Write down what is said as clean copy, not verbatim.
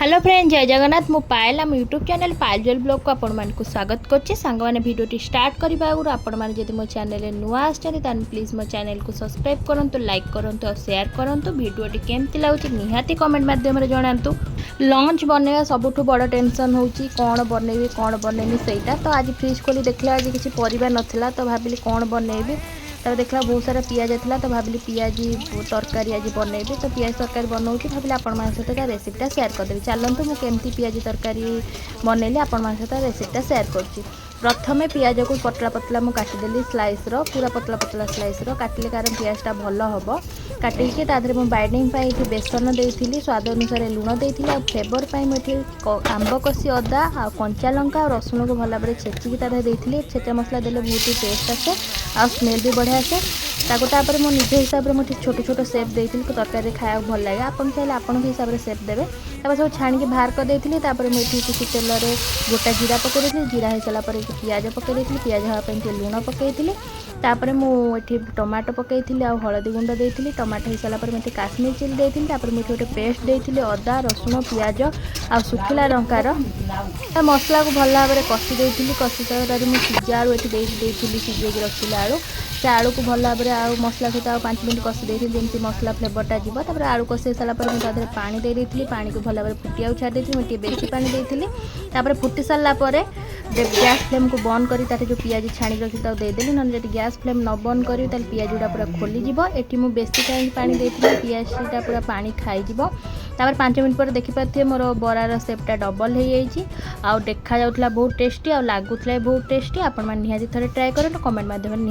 Hello friend, जय जगन्नाथ। मु पायल आम यूट्यूब चैनल पायल ब्लॉग को आपण मानक स्वागत करछि। सांग माने वीडियो स्टार्ट करबा आगु आपण माने जदि मो चैनल रे नुआ आछन तान प्लीज मो चैनल को सब्सक्राइब करंतु, लाइक करंतु और शेयर करंतु। वीडियो केमति लागुछि निहाती कमेंट माध्यम रे जणांतु। लंच बनेगा सबुठु बड़ टेंशन होउछि कोन बनेबी कोन बनेनी सेटा। तो आज फ्रिज खोली देखला आज किछि परिबा नथिला, तो भाबिली कोन बनेबी। तब देखला बहुत सारा पियाज था, तो भाविली पियाजी तरकारी आज बनैबी। तो पियाज तरकारी बनाऊँगी, भाविली आपण सहित रेसिपीटा सेयार करदेवी। चलतु मुझे केमती पियाजी तरकारी बनैली आपण सहित रेसिपीटा सेयार कर। प्रथमे पियाज को पतला पतला मुझे काटिदेली स्लाइस पूरा पतला पतला स्लाइस काटिले, कारण पियाजटा भल हम काटिकी। तादेह मुझे बाइंडिंग बेसन देती, स्वाद अनुसार लुण देती, फ्लेवर पर मुझे आंब कषि अदा आ कंचा लंका और रसुण को भल भाव छेचिकी देती। छेचा मसला देले बहुत टेस्ट आसे आ स्मेल भी बढ़िया आसे। तापर मो निज हिसाब से मुझे छोट छोट सेप देती, तरकारी खाया भल लगे। आपन चाहिए आपन हिसाब से सेप देवे। तापर सब छाणी बाहर कर देती। तापर मुझे किसी तेल रे गोटा जीरा पकई देती। जीरा हो सारा पर पियाज पकई देती। पियाज हाँपी लुण पकई। तापर मुझे टमाटो पकई आ हलदी गुंड देती। टमाटो हो सारा पर मुझे काश्मीर चिली देती। तापर मुझे गोटे पेस्ट देती अदा रसुण पियाज आ सुखिला लंकार मसला को भल भाव में कषि देती। कषि सारा मुझे सिझा आलू ये देती, सिझे रखी आलू से आलू को भल भाव में मसला सहित 5 मिनट कषि देती, जमी मसला फ्लेवरटा जीव। तापर आलू कषि सारा पर मुझे पानी दे देती। पानी को भल भाव में फुटिया छाड़ी देती। मुझे बेसी पानी देती। तापर फुटी सारा पर गैस फ्लेम को बंद कर जो पियाज छाणी रखी देदेली। ना जब गैस फ्लेम न बंद करी पियाज गुड़ा पूरा खोलीज। ये मुझे बेसी कहीं पानी देती, पियाजटा पूरा पानी खाईज। तापर 5 मिनट पर देखिपे मोर बरार सेपटा डबल हो जाइए। देखा जाऊला बहुत टेस्टी आ लगुला बहुत टेस्टी। आपण मैंने निहाती थे ट्राए करें, कमेंट माध्यम।